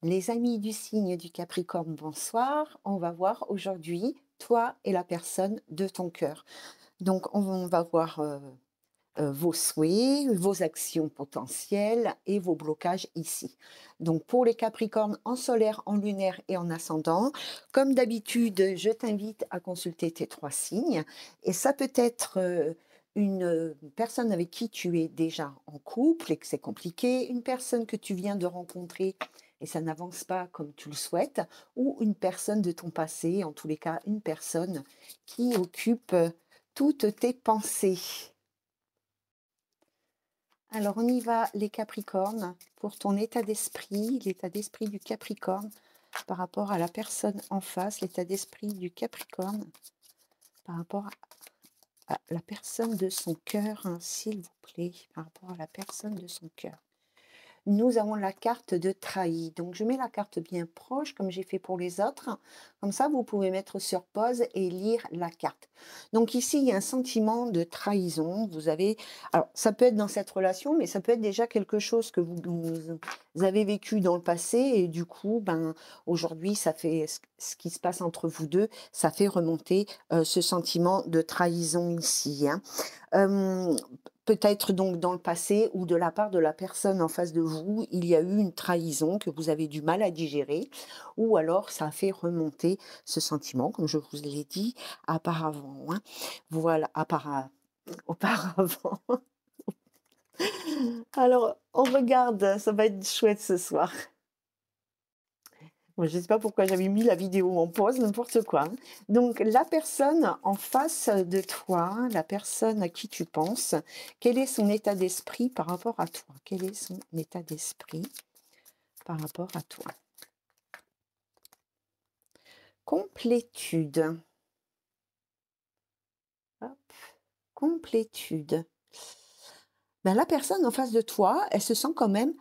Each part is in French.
Les amis du signe du Capricorne, bonsoir. On va voir aujourd'hui toi et la personne de ton cœur. Donc, on va voir vos souhaits, vos actions potentielles et vos blocages ici. Donc, pour les Capricornes en solaire, en lunaire et en ascendant, comme d'habitude, je t'invite à consulter tes trois signes. Et ça peut être une personne avec qui tu es déjà en couple et que c'est compliqué, une personne que tu viens de rencontrer et ça n'avance pas comme tu le souhaites, ou une personne de ton passé, en tous les cas, une personne qui occupe toutes tes pensées. Alors, on y va, les Capricornes, pour ton état d'esprit, l'état d'esprit du Capricorne par rapport à la personne en face, l'état d'esprit du Capricorne par rapport à la personne de son cœur, hein, s'il vous plaît, par rapport à la personne de son cœur. Nous avons la carte de trahi. Donc, je mets la carte bien proche, comme j'ai fait pour les autres. Comme ça, vous pouvez mettre sur pause et lire la carte. Donc, ici, il y a un sentiment de trahison. Vous avez... Alors, ça peut être dans cette relation, mais ça peut être déjà quelque chose que vous avez vécu dans le passé. Et du coup, ben, aujourd'hui, ça fait ce qui se passe entre vous deux, ça fait remonter ce sentiment de trahison ici, hein. Hem, Peut-être donc dans le passé ou de la part de la personne en face de vous, il y a eu une trahison que vous avez du mal à digérer ou alors ça a fait remonter ce sentiment, comme je vous l'ai dit auparavant, hein. Voilà, auparavant. Alors, on regarde, ça va être chouette ce soir. Bon, je ne sais pas pourquoi j'avais mis la vidéo en pause, n'importe quoi, hein. Donc, la personne en face de toi, la personne à qui tu penses, quel est son état d'esprit par rapport à toi? Quel est son état d'esprit par rapport à toi? Complétude. Hop, complétude. Ben, la personne en face de toi, elle se sent quand même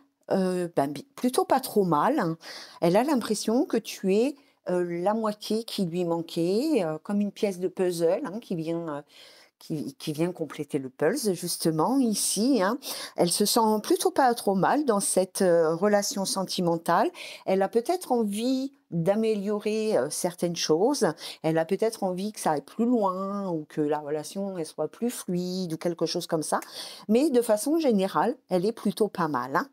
plutôt pas trop mal, hein. Elle a l'impression que tu es la moitié qui lui manquait, comme une pièce de puzzle, hein, qui vient compléter le pulse justement ici, hein. Elle se sent plutôt pas trop mal dans cette, relation sentimentale. Elle a peut-être envie d'améliorer, certaines choses. Elle a peut-être envie que ça aille plus loin ou que la relation, elle soit plus fluide ou quelque chose comme ça. Mais de façon générale, elle est plutôt pas mal, hein.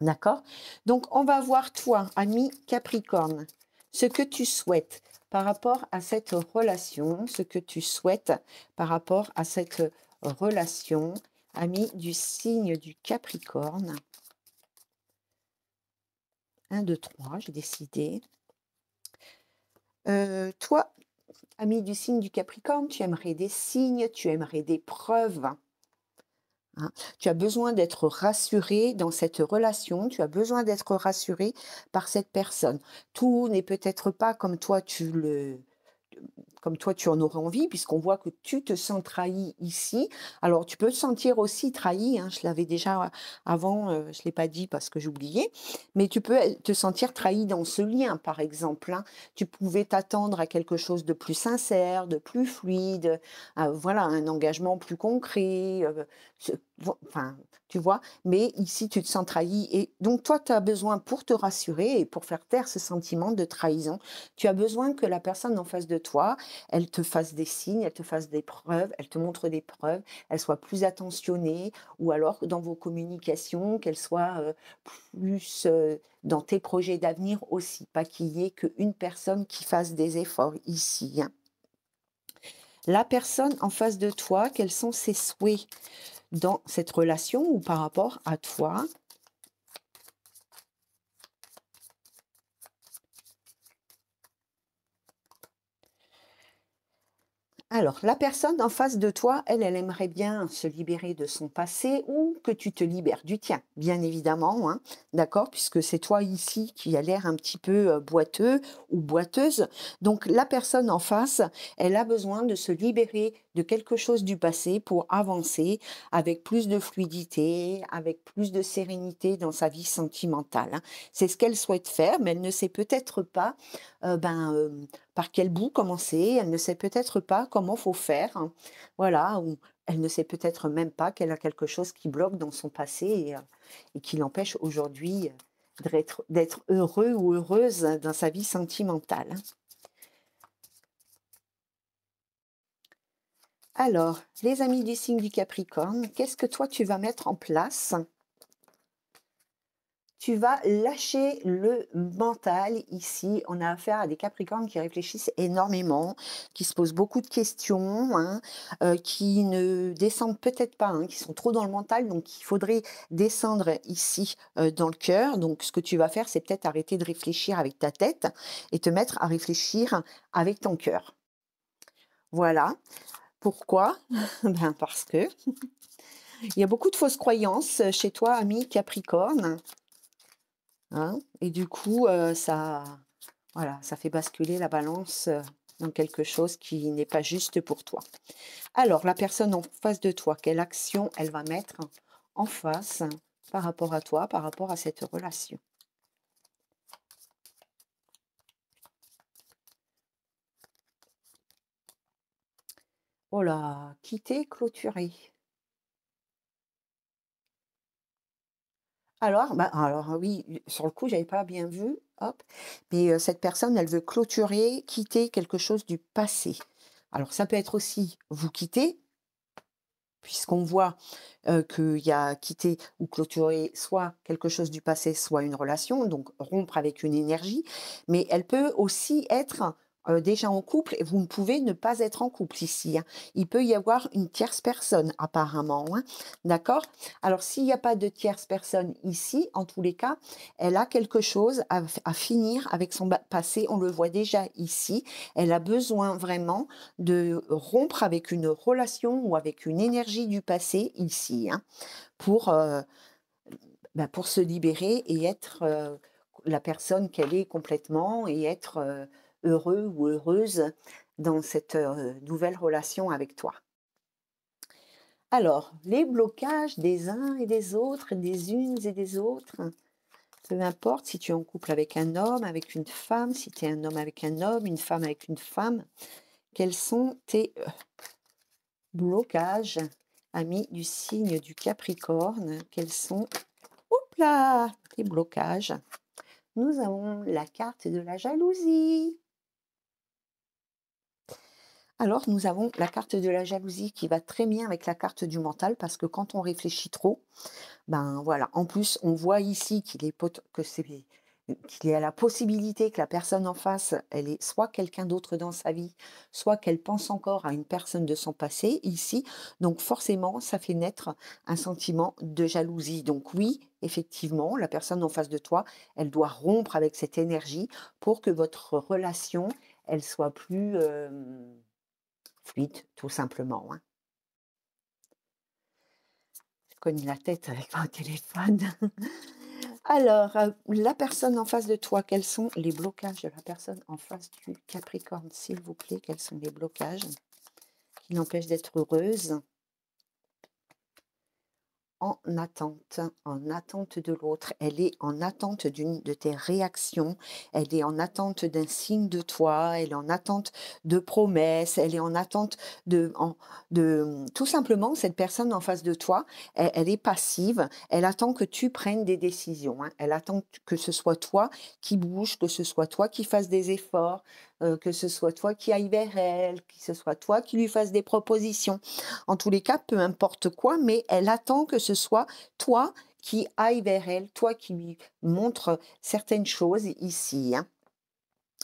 D'accord? Donc on va voir toi, ami Capricorne, ce que tu souhaites par rapport à cette relation, ce que tu souhaites par rapport à cette relation, ami du signe du Capricorne. Un, 2, 3, j'ai décidé. Toi, ami du signe du Capricorne, tu aimerais des signes, tu aimerais des preuves. Hein. Tu as besoin d'être rassuré dans cette relation, tu as besoin d'être rassuré par cette personne. Tout n'est peut-être pas comme toi tu en aurais envie, puisqu'on voit que tu te sens trahi ici. Alors tu peux te sentir aussi trahi, hein, je l'avais déjà avant, je ne l'ai pas dit parce que j'oubliais, mais tu peux te sentir trahi dans ce lien, par exemple, hein. Tu pouvais t'attendre à quelque chose de plus sincère, de plus fluide, voilà, un engagement plus concret, enfin, tu vois, mais ici tu te sens trahi et donc toi tu as besoin pour te rassurer et pour faire taire ce sentiment de trahison, tu as besoin que la personne en face de toi, elle te fasse des signes, elle te fasse des preuves, elle te montre des preuves, elle soit plus attentionnée ou alors dans vos communications, qu'elle soit plus dans tes projets d'avenir aussi, pas qu'il y ait qu'une personne qui fasse des efforts ici, hein. La personne en face de toi, quels sont ses souhaits dans cette relation ou par rapport à toi? Alors, la personne en face de toi, elle aimerait bien se libérer de son passé ou que tu te libères du tien, bien évidemment, hein, d'accord? Puisque c'est toi ici qui a l'air un petit peu boiteux ou boiteuse. Donc, la personne en face, elle a besoin de se libérer de quelque chose du passé pour avancer avec plus de fluidité, avec plus de sérénité dans sa vie sentimentale, hein. C'est ce qu'elle souhaite faire, mais elle ne sait peut-être pas par quel bout commencer, elle ne sait peut-être pas comment faut faire, hein. Voilà, ou elle ne sait peut-être même pas qu'elle a quelque chose qui bloque dans son passé et qui l'empêche aujourd'hui, d'être heureux ou heureuse dans sa vie sentimentale, hein. Alors, les amis du signe du Capricorne, qu'est-ce que toi tu vas mettre en place? Tu vas lâcher le mental ici. On a affaire à des Capricornes qui réfléchissent énormément, qui se posent beaucoup de questions, hein, qui ne descendent peut-être pas, hein, qui sont trop dans le mental. Donc, il faudrait descendre ici dans le cœur. Donc, ce que tu vas faire, c'est peut-être arrêter de réfléchir avec ta tête et te mettre à réfléchir avec ton cœur. Voilà. Pourquoi? Ben parce que il y a beaucoup de fausses croyances chez toi, ami Capricorne. Hein? Et du coup, ça voilà, ça fait basculer la balance, dans quelque chose qui n'est pas juste pour toi. Alors la personne en face de toi, quelle action elle va mettre en face par rapport à toi, par rapport à cette relation? Oh là, quitter, clôturer. Alors, bah, alors oui, sur le coup, j'avais pas bien vu, hop, mais cette personne, elle veut clôturer, quitter quelque chose du passé. Alors ça peut être aussi vous quitter, puisqu'on voit, qu'il y a quitter ou clôturer soit quelque chose du passé, soit une relation, donc rompre avec une énergie, mais elle peut aussi être, déjà en couple et vous ne pouvez ne pas être en couple ici, hein. Il peut y avoir une tierce personne apparemment, hein, d'accord? Alors s'il n'y a pas de tierce personne ici, en tous les cas, elle a quelque chose à finir avec son passé, on le voit déjà ici. Elle a besoin vraiment de rompre avec une relation ou avec une énergie du passé ici, hein, pour, pour se libérer et être, la personne qu'elle est complètement et être, heureux ou heureuse dans cette, nouvelle relation avec toi. Alors, les blocages des uns et des autres, des unes et des autres, peu importe si tu es en couple avec un homme, avec une femme, si tu es un homme avec un homme, une femme avec une femme, quels sont tes blocages, amis du signe du Capricorne, quels sont, oups là, les blocages? Nous avons la carte de la jalousie. Alors, nous avons la carte de la jalousie qui va très bien avec la carte du mental parce que quand on réfléchit trop, ben voilà, en plus, on voit ici qu'il y a la possibilité que la personne en face, elle est soit quelqu'un d'autre dans sa vie, soit qu'elle pense encore à une personne de son passé ici. Donc forcément, ça fait naître un sentiment de jalousie. Donc oui, effectivement, la personne en face de toi, elle doit rompre avec cette énergie pour que votre relation, elle soit plus fluide, tout simplement, hein. Je cogne la tête avec mon téléphone. Alors, la personne en face de toi, quels sont les blocages de la personne en face du Capricorne, s'il vous plaît? Quels sont les blocages qui l'empêchent d'être heureuse? En attente de l'autre. Elle est en attente d'une de tes réactions, elle est en attente d'un signe de toi, elle est en attente de promesses, elle est en attente tout simplement, cette personne en face de toi, elle est passive, elle attend que tu prennes des décisions, hein. Elle attend que ce soit toi qui bouge, que ce soit toi qui fasses des efforts, que ce soit toi qui aille vers elle, que ce soit toi qui lui fasses des propositions. En tous les cas, peu importe quoi, mais elle attend que ce soit toi qui aille vers elle, toi qui lui montre certaines choses ici, hein.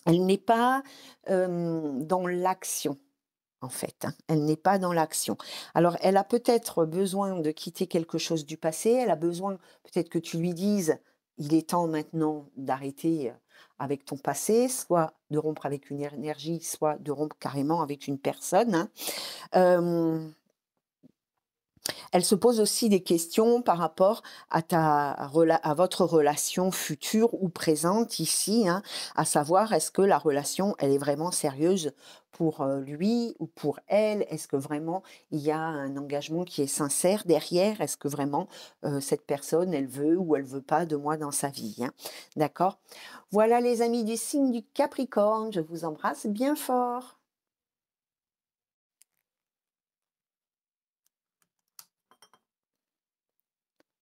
Elle n'est pas, dans l'action, en fait, hein. Elle n'est pas dans l'action. Alors elle a peut-être besoin de quitter quelque chose du passé, elle a besoin peut-être que tu lui dises: «Il est temps maintenant d'arrêter, avec ton passé», soit de rompre avec une énergie, soit de rompre carrément avec une personne, hein. Hem Elle se pose aussi des questions par rapport à votre relation future ou présente ici, hein, à savoir est-ce que la relation, elle est vraiment sérieuse pour, lui ou pour elle? Est-ce que vraiment il y a un engagement qui est sincère derrière? Est-ce que vraiment, cette personne, elle veut ou elle veut pas de moi dans sa vie, hein? D'accord? Voilà les amis du signe du Capricorne, je vous embrasse bien fort.